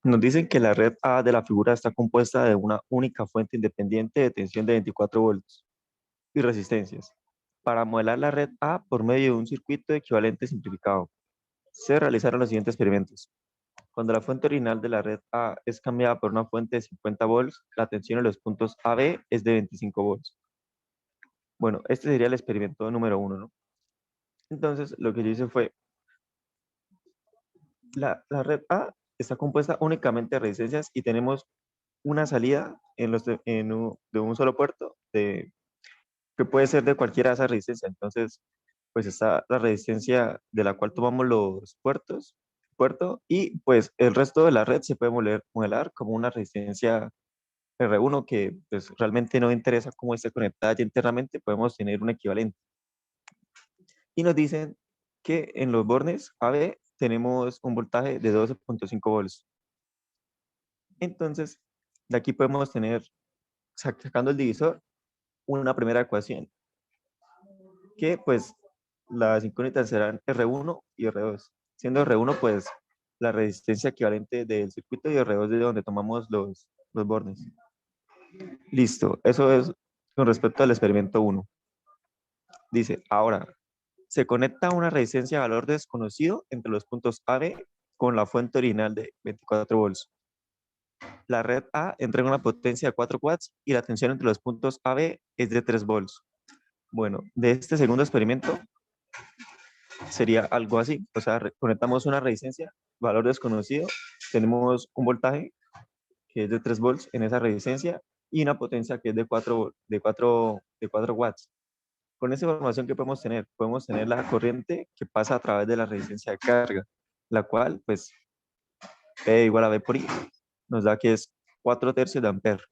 Nos dicen que la red A de la figura está compuesta de una única fuente independiente de tensión de 24 volts y resistencias. Para modelar la red A por medio de un circuito equivalente simplificado, se realizaron los siguientes experimentos. Cuando la fuente original de la red A es cambiada por una fuente de 50 volts, la tensión en los puntos AB es de 25 volts. Bueno, este sería el experimento número uno, ¿no? Entonces, lo que yo hice fue, la red A está compuesta únicamente de resistencias y tenemos una salida de un solo puerto que puede ser de cualquiera de esas resistencias. Entonces, pues está la resistencia de la cual tomamos los puerto, y pues el resto de la red se puede modelar como una resistencia R1 que pues realmente no interesa cómo esté conectada ya internamente, podemos tener un equivalente. Y nos dicen que en los bornes AB tenemos un voltaje de 12.5 volts. Entonces, de aquí podemos tener, sacando el divisor, una primera ecuación, que pues las incógnitas serán R1 y R2. Siendo R1 pues la resistencia equivalente del circuito y R2 de donde tomamos los bornes. Listo, eso es con respecto al experimento 1. Dice, ahora, se conecta una resistencia a valor desconocido entre los puntos AB con la fuente original de 24 volts. La red A entrega una potencia de 4 watts y la tensión entre los puntos AB es de 3 volts. Bueno, de este segundo experimento sería algo así. O sea, conectamos una resistencia, valor desconocido, tenemos un voltaje que es de 3 volts en esa resistencia y una potencia que es de 4 watts. Con esa información que podemos tener, la corriente que pasa a través de la resistencia de carga, la cual, pues, P igual a V por I, nos da que es 4 tercios de ampere.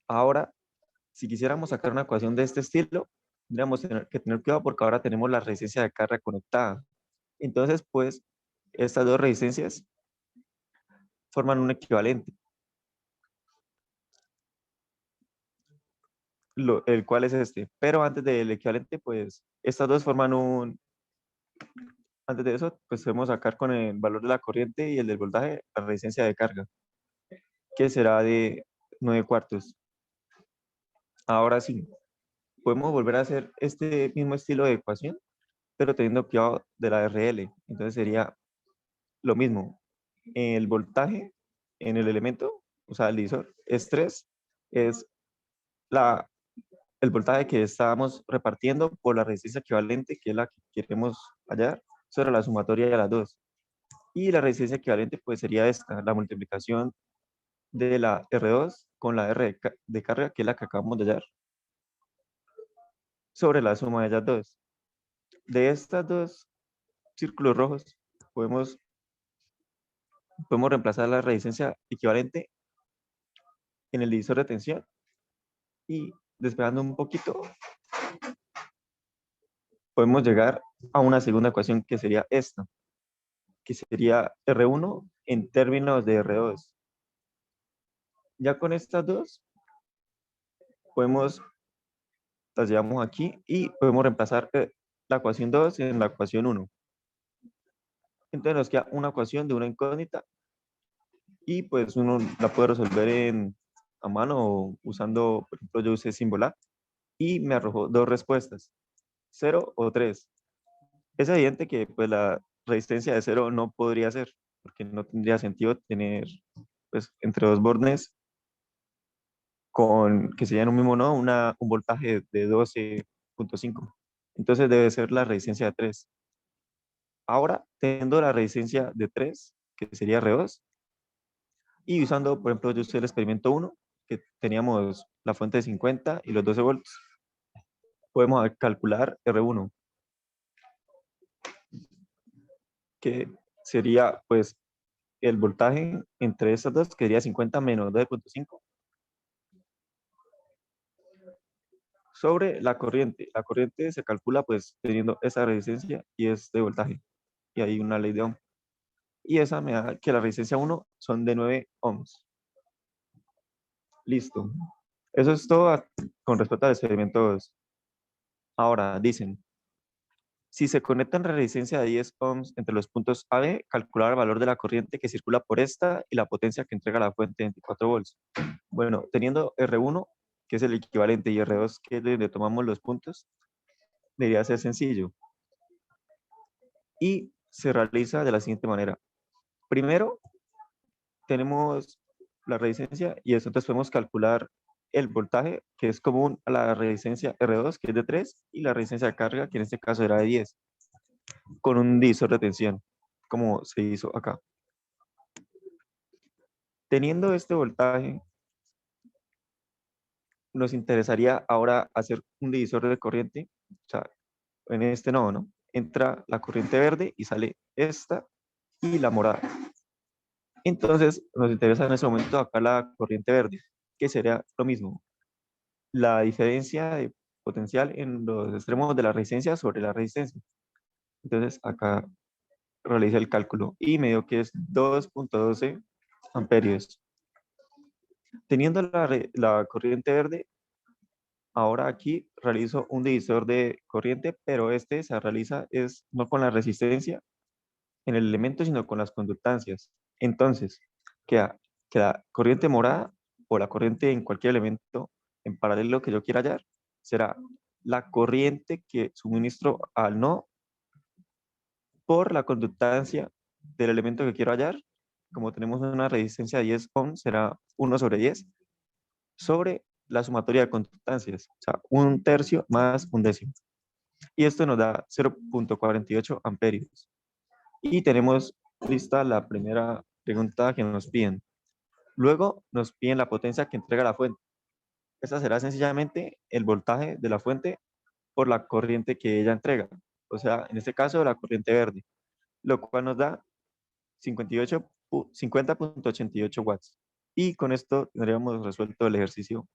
Ahora, si quisiéramos sacar una ecuación de este estilo, tendríamos que tener cuidado porque ahora tenemos la resistencia de carga conectada. Entonces, pues, estas dos resistencias forman un equivalente, el cual es este. Pero antes del equivalente, pues, estas dos antes de eso, pues podemos sacar con el valor de la corriente y el del voltaje la resistencia de carga, que será de 9 cuartos. Ahora sí, podemos volver a hacer este mismo estilo de ecuación, pero teniendo cuidado de la RL. Entonces sería lo mismo. El voltaje en el elemento, o sea, el divisor, es 3, es la, el voltaje que estábamos repartiendo por la resistencia equivalente, que es la que queremos hallar, sobre la sumatoria de las dos. Y la resistencia equivalente pues sería esta, la multiplicación de la R2 con la R de carga, que es la que acabamos de hallar, sobre la suma de ellas dos. De estas dos círculos rojos podemos, podemos reemplazar la resistencia equivalente en el divisor de tensión y despegando un poquito podemos llegar a una segunda ecuación que sería esta, que sería R1 en términos de R2. Ya con estas dos podemos, las llevamos aquí y podemos reemplazar la ecuación 2 en la ecuación 1. Entonces nos queda una ecuación de una incógnita y pues uno la puede resolver a mano o usando, por ejemplo, yo usé Symbolab y me arrojó dos respuestas, 0 o 3. Es evidente que pues la resistencia de 0 no podría ser, porque no tendría sentido tener pues entre dos bornes que serían un mismo nodo, un voltaje de 12.5. Entonces debe ser la resistencia de 3. Ahora, teniendo la resistencia de 3, que sería R2, y usando, por ejemplo, yo usé el experimento 1, que teníamos la fuente de 50 y los 12 volts, podemos calcular R1, que sería pues el voltaje entre estas dos, que sería 50 menos 12.5, sobre la corriente. La corriente se calcula pues teniendo esa resistencia y este voltaje. Y hay una ley de Ohm. Y esa me da que la resistencia 1 son de 9 ohms. Listo. Eso es todo con respecto al experimento 2. Ahora, dicen, Si se conecta una resistencia de 10 ohms entre los puntos A, B, calcular el valor de la corriente que circula por esta y la potencia que entrega la fuente de 24 volts. Bueno, teniendo R1, que es el equivalente, y R2, que es de donde tomamos los puntos, debería ser sencillo. Y se realiza de la siguiente manera. Primero, tenemos la resistencia y eso, entonces podemos calcular el voltaje, que es común a la resistencia R2, que es de 3, y la resistencia de carga, que en este caso era de 10, con un divisor de tensión, como se hizo acá. Teniendo este voltaje, nos interesaría ahora hacer un divisor de corriente, o sea, en este nodo, ¿no? Entra la corriente verde y sale esta y la morada. Entonces, nos interesa en ese momento acá la corriente verde, que sería lo mismo. La diferencia de potencial en los extremos de la resistencia sobre la resistencia. Entonces, acá realicé el cálculo y me dio que es 2.12 amperios. Teniendo la corriente verde, ahora aquí realizo un divisor de corriente, pero este se realiza es no con la resistencia en el elemento, sino con las conductancias. Entonces, queda, queda corriente morada o la corriente en cualquier elemento en paralelo que yo quiera hallar, será la corriente que suministro al nodo por la conductancia del elemento que quiero hallar. Como tenemos una resistencia de 10 ohms, será 1 sobre 10 sobre la sumatoria de conductancias, o sea, un tercio más un décimo. Y esto nos da 0.48 amperios. Y tenemos lista la primera pregunta que nos piden. Luego nos piden la potencia que entrega la fuente. Esta será sencillamente el voltaje de la fuente por la corriente que ella entrega. O sea, en este caso, la corriente verde, lo cual nos da 50.88 watts. Y con esto tendríamos resuelto el ejercicio